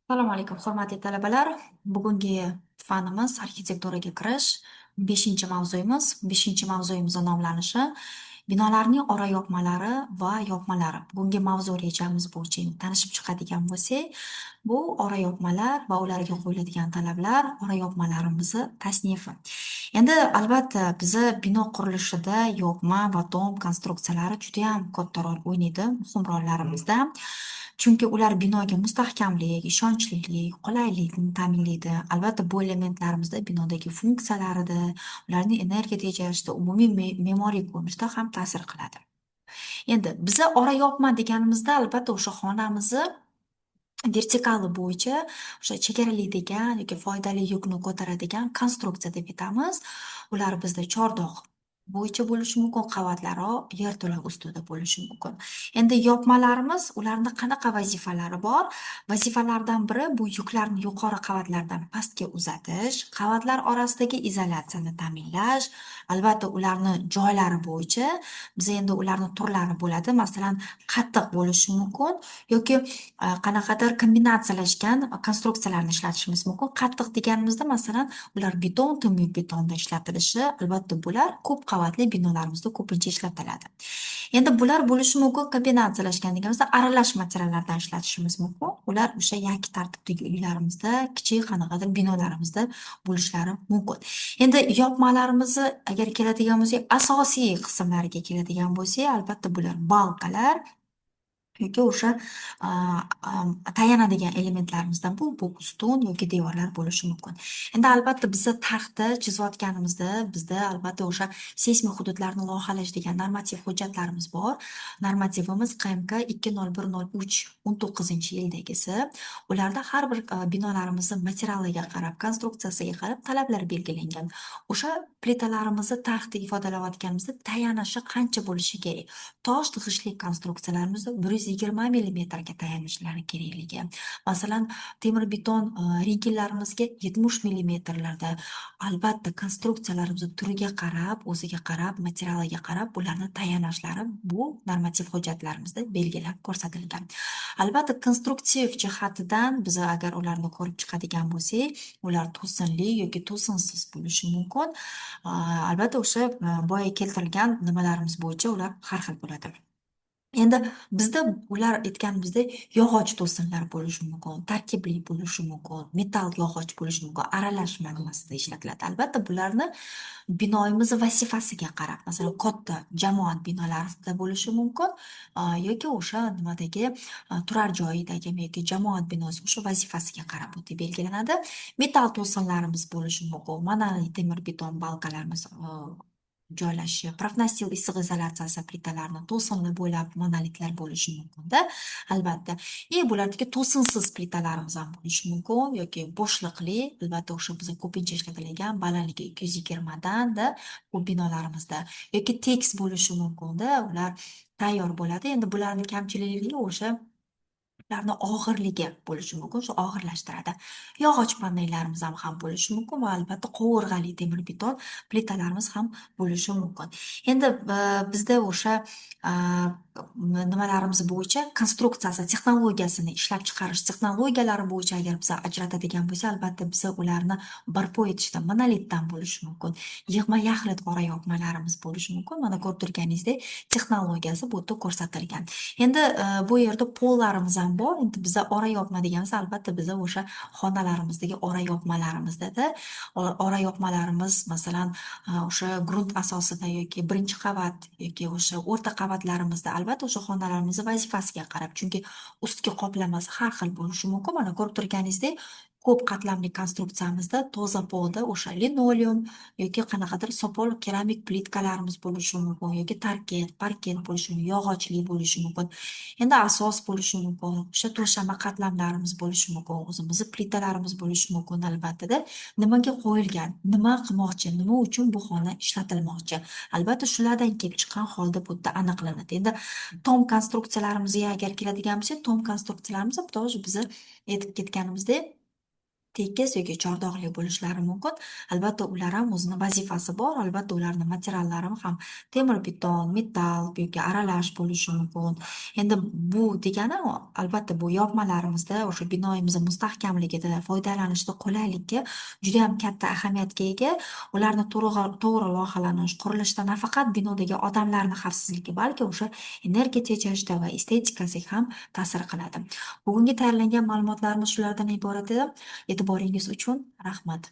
Assalomu alaykum, hurmatli talabalar. Bugungi fanimiz arxitekturaga kirish. Beshinchi mavzuyimiz. Beshinchi mavzuyimiz nomlanishi binolarning ora yopmalari va yopmalari. Bugungi mavzu rejamiz bo'yicha endi tanishib chiqadigan bo'lsak, bu ora yopmalar va ularga qo'yiladigan talablar, ora yopmalarimizni tasnifi. Endi albatta bizi bino qurilishida yopma va tom konstruksiyalari juda ham katta rol o'ynaydi, muhim rollarimizda. Chunki ular binoga mustahkamlik, ishonchlilik, qulaylikni ta'minlaydi. Albatta, bu elementlarimizda binodagi funksiyalarida, ularning energiya tejashida, umumiy me'moriy ko'rinishda ham ta'sir qiladi. Endi biza ora yopma deganimizda albatta o'sha xonamizni vertikali bo'yicha o'sha chegaralaydigan yoki foydali yukni ko'taradigan konstruksiya deb aytamiz. Ular bizda chordoq bo'yicha bo'lishi mumkin, qavatlari yerto'la ustida bo'lishi mumkin. Endi yopmalarimiz, ularni qanaqa vazifalari bor? Vazifalardan biri bu yuklarni yuqori qavatlardan pastga uzatish, qavatlar orasidagi izolyatsiyani ta'minlash. Albatta, ularni joylari bo'yicha biz endi ularni turlari bo'ladi. Masalan, qattiq bo'lishi mumkin yoki qanaqadir kombinatsiyalashgan konstruksiyalarni ishlatishimiz mumkin. Qattiq deganimizda, masalan, ular beton, temir betonda ishlatilishi, albatta, bular ko'p qavatli binolarimizda ko'pincha ishlatiladi. Endi bular bo'lishi mumkin kombinatsiyalashgan deganimizda aralash materiallardan ishlatishimiz mumkin. Ular o'sha yakka tartibdagi uylarimizda, kichik qanaqadir binolarimizda bo'lishlari mumkin. Endi yopmalarimizni agar keladigan bo'lsak, asosiy qismlariga keladigan bo'lsak, albatta bular balkalar yoki o'sha a, tayanadigan elementlarimizdan bu ustun yoki devorlar bo'lishi mumkin. Endi albatta biza taxta chizayotganimizda bizda albatta o'sha seysmik hududlarni loyihalash degan normativ hujjatlarimiz bor. Normativimiz QMK 2001-19-yildagisi. Ularda har bir binolarimizni materialiga qarab, konstruksiyasiga qarab talablar belgilangan. O'sha plitalarimizni taxta ifodalayotganimizda tayanishi qancha bo'lishi kerak? Tosh tig'ishli konstruksiyalarimizni 120 millimetrga tayanishlari kerakligi. Masalan, temir beton rinkellarimizga 70 millimetrlarda. Albatta, konstruksiyalarimizni turiga qarab, o'ziga qarab, materialiga qarab, bularni tayanashlari bu normativ hujjatlarimizda belgilab ko'rsatilgan. Albatta, konstruktiv jihatidan biz agar ularni ko'rib chiqadigan bo'lsak, ular to'sinli yoki to'sinsiz bo'lishi mumkin. Albatta, o'sha boya keltirilgan nimalarimiz bo'yicha ular har xil bo'ladi. Endi bizda ular aytganimizdek yog'och to'sinlar bo'lishi mumkin, tarkibli bo'lishi mumkin, metall yog'och bo'lishi mumkin, aralash majmuasida ishlatiladi. Albatta, bularni binoyimiz vazifasiga qarab, masalan, katta jamoat binolarida bo'lishi mumkin, yoki o'sha nimadagi turar joyidagi yoki jamoat binosi o'sha vazifasiga qarab bu deb belgilanadi. Metall to'sinlarimiz bo'lishi mumkin, monolit temir beton balkalarimiz joylashishi, profnastil issiq izolyatsiyasi plitalarni to'sinli bo'ylab monolitlar bo'lishi mumkin-da, albatta. Bulardagi to'sinsiz plitalarimiz ham bo'lishi mumkin yoki bo'shliqli, albatta o'sha bizga ko'pincha ishlatiladigan balandligi 220 dan-da bu binolarimizda yoki tekis bo'lishi mumkin-da, ular tayyor bo'ladi. Endi bularning kamchiligi o'sha ularni og'irligi bo'lishi mumkin, shu og'irlashtiradi. Yog'och panellarimiz ham bo'lishi mumkin va albatta qovurg'ali temir beton plitalarimiz ham bo'lishi mumkin. Endi bizda o'sha a, nimalarimiz bo'yicha konstruksiyasi, texnologiyasini ishlab chiqarish texnologiyalari bo'yicha agar biz ajratadigan bo'lsak, albatta biz ularni barpo etishda monolitdan bo'lishi mumkin. Yig'ma yaxlit qora yopmalarimiz bo'lishi mumkin. Mana ko'rib turganingizdek, texnologiyasi bu yerda ko'rsatilgan. Endi bu yerda pollarimiz ham bor. Endi biza ora yopma deganimiz albatta biza o'sha xonalarimizdagi ora yopmalarimizda ora yopmalarimiz masalan o'sha grunt asosida yoki birinchi qavat yoki o'sha o'rta qavatlarimizda albatta o'sha xonalarimizni vazifasiga qarab, chunki ustki qoplamasi har xil bo'lishi mumkin. Mana ko'rib turganingizdek, ko'p qatlamli konstruksiyamizda toza polda o'sha linoleum yoki qanaqadir sopol keramik plitkalarimiz bo'lishi mumkin yoki parket bo'lishi mumkin, yog'ochli bo'lishi mumkin. Endi asos bo'lishi mumkin, o'sha to'shama qatlamlarimiz bo'lishi mumkin, o'zimizni plitalarimiz bo'lishi mumkin albatta-da. Nimaga qo'yilgan, nima qilmoqchi, nima uchun bu xona ishlatilmoqchi? Albatta, shulardan kelib chiqqan holda bu yerda aniqlanadi. Endi tom konstruksiyalarimizga agar keladigan bo'lsak, tom konstruksiyalarimiz bitta biza aytib ketganimizdek Tekis yoki chordog'li bo'lishlari mumkin. Albatta, ular ham o'zini vazifasi bor. Albatta, ularni materiallari ham temir, beton, metall yoki aralash bo'lishi mumkin. Endi bu degani, albatta, bu yopmalarimizda, o'sha binoyimizni mustahkamligida, foydalanishda qulaylikka juda ham katta ahamiyatga ega. Ularni to'g'ri loyihalanish, qurilishda nafaqat binodagi odamlarni xavfsizligi, balki o'sha energiya tejashda va estetikasiga ham ta'sir qiladi. Bugungi tayyorlangan ma'lumotlarimiz shulardan iborat edi. E'tiboringiz uchun rahmat.